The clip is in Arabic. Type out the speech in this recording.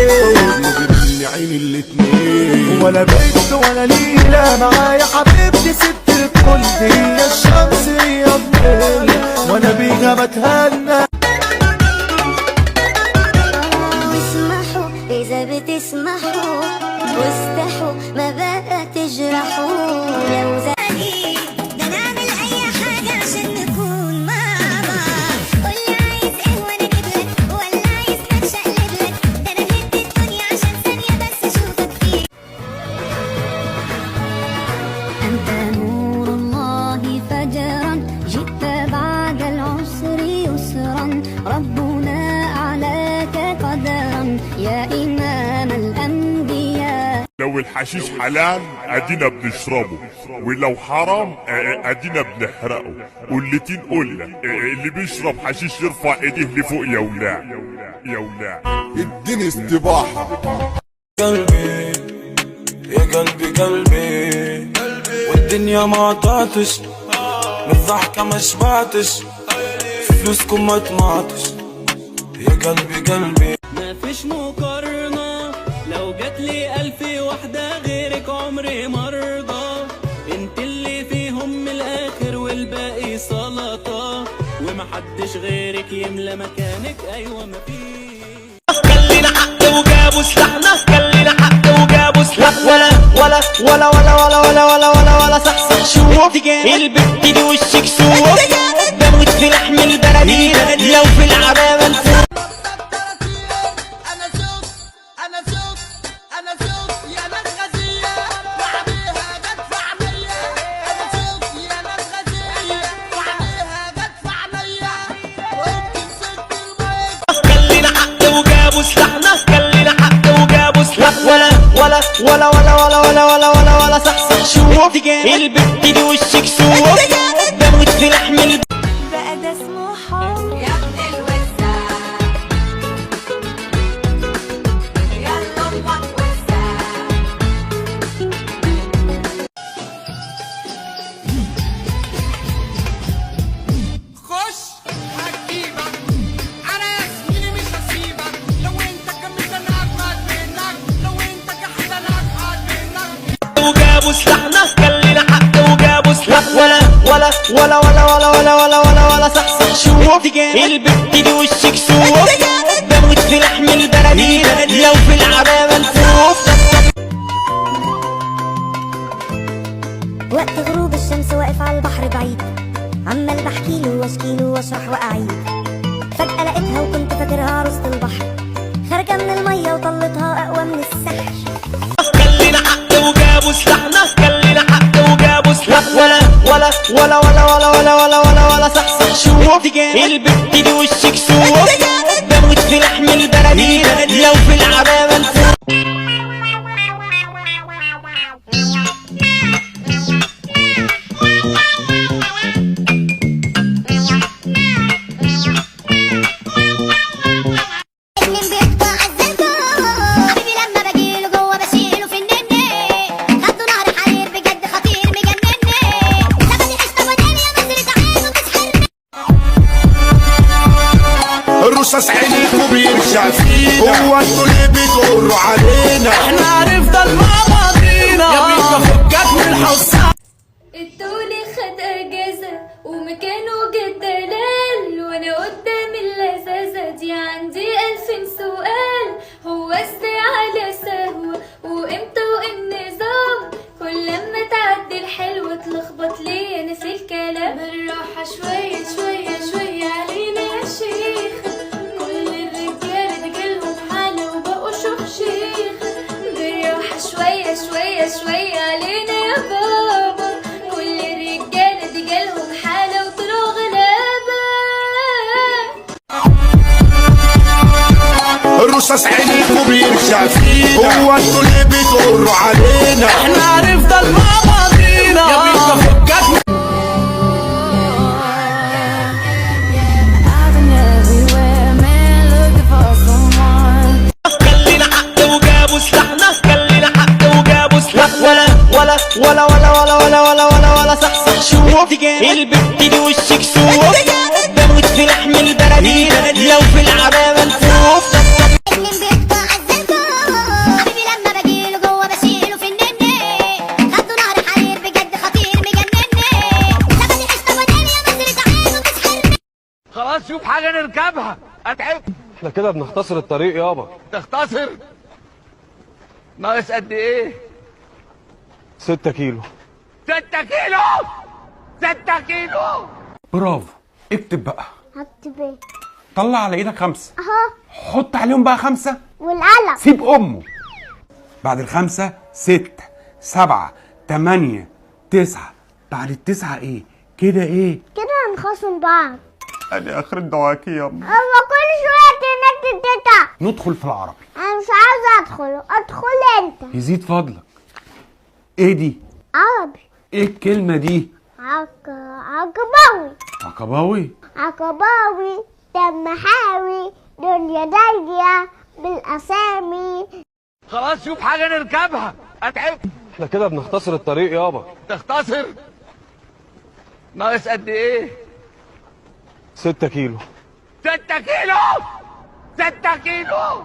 يجري عين الاتنين، ولا بنت ولا ليلة معايا حبيبتي ست الكل، هي الشمس هي الظل وانا بيها بتهنى. اسمحوا اذا بتسمحوا واستحوا ما بقى تجرحوا، لو زاني ده نعمل اي حاجة عشان نكون مع بعض. قولي عايز ايه وانا اجيبلك، ولا عايز اتشقلبلك، ده انا هد الدنيا عشان ثانية بس اشوفك فيه. انت نور الله فجرا جئت بعد العسر يسرا، ربنا أعلاك قدرا يا إمام الأنبياء. لو الحشيش حلال ادينا بنشربه، ولو حرام ادينا بنحرقه. واللي قلنا اللي بيشرب حشيش يرفع ايديه لفوق يا ولاد يا ولاد. اديني استباحة. قلبي يا قلبي قلبي والدنيا ما عطاتش، من الضحكة ما شبعتش، فلوسكم ما طمعتش يا قلبي قلبي. ما فيش مقارنة، لو جاتلي 1000 واحدة غيرك عمري مرضى. انت اللي فيهم من الاخر والباقي سلطة، ومحدش غيرك يملى مكانك. ايوه مفيش. خلينا حق وجابوا سلاحنا، خلينا حق وجابوا سلاحنا، ولا ولا ولا ولا ولا ولا ولا ولا صحصح شوف البت دي وشك سوق، بموت في لحم البلدين لو في العمامة نفوق. ولا ولا ولا ولا ولا ولا ولا ولا صحصح شوف البت دي وشك سوق، بموت في لحم بقى ده اسمه حب يا ابن الوزع، يلا امك وزع. خش هجيبك انا يا زميلي مش هسيبك، لو انت كملت انا اجمد منك، لو انت كحت انا اجمد منك. وجابوا سلاحنا، خلينا حق وجابوا سلاحنا، ولا ولا ولا ولا ولا ولا ولا ولا صحصح شوف البت دي وشك سوق، بموت في لحم البلدين لو في العمامة نفوق. وقت غروب الشمس واقف على البحر بعيد، عمال بحكيله واشكيله واشرح واعيد. فجأة لقيتها وكنت فاكرها عروسة البحر، خارجة من المية وطلتها أقوى من السحر. خلينا حق وجابوا سلاحنا، خلينا حق وجابوا سلاحنا، ولا ولا ولا ولا ولا ولا ولا ولا صحصح شوف البت دي وشك سوق، بموت في لحم البلدين لو في العمامة نفوق. الرصاص عينيكوا بيرجع فينا، هو انتوا اللي بتقروا علينا، احنا هنفضل مع بعضينا يا بينا فكك من الحصان. التوني خد اجازة ومكانه جه دلال، وانا قدام اللذاذة دي عندي 1000 سؤال. هو ازاي على سهوة وامتى والنظام، كل لما تعدي الحلوة تلخبط ليه ناسي الكلام. بالراحة شوية شوية شوية علينا يا شيخ، كل الرجالة دي جالهم حالة وبقوا شيخ. بالراحة شوية شوية شوية علينا يا بابا، كل الرجالة دي جالهم حالة وطلعوا غلابة. الرصاص عينيكوا بيرجع فينا، هو انتوا اللي بتقروا علينا، احنا هنفضل مع بعضينا يا بينا فكك من ولا ولا ولا ولا ولا ولا ولا صحصح شوف البت دي وشك سوق، بموت في لحم البلدين لو في العمامة نفوق. اتنين بيقطع الزنطة خلاص شوف حاجة نركبها. اتعب. احنا كده بنختصر الطريق يابا. تختصر؟ ناقص قد ايه؟ 6 كيلو. 6 كيلو. 6 كيلو. برافو. اكتب بقى. هكتب ايه؟ طلع على ايدك 5 اهو. حط عليهم بقى 5. والقلم. سيب امه. بعد ال5 6 7 8 9. بعد ال9 ايه كده؟ ايه كده هنخاصم بعض. ادي اخر دعاكي يا امي. هو كل شوية تنك تتقطع. ندخل في العربي. انا مش عاوزة ادخل انت. يزيد فضلك. ايه دي؟ عربي. ايه الكلمة دي؟ عقباوي. عقباوي. عقباوي دم حاوي دنيا داية بالاسامي. خلاص شوف حاجة نركبها. اتعب. احنا كده بنختصر الطريق يابا. تختصر؟ ناقص قد ايه؟ 6 كيلو. 6 كيلو. 6 كيلو.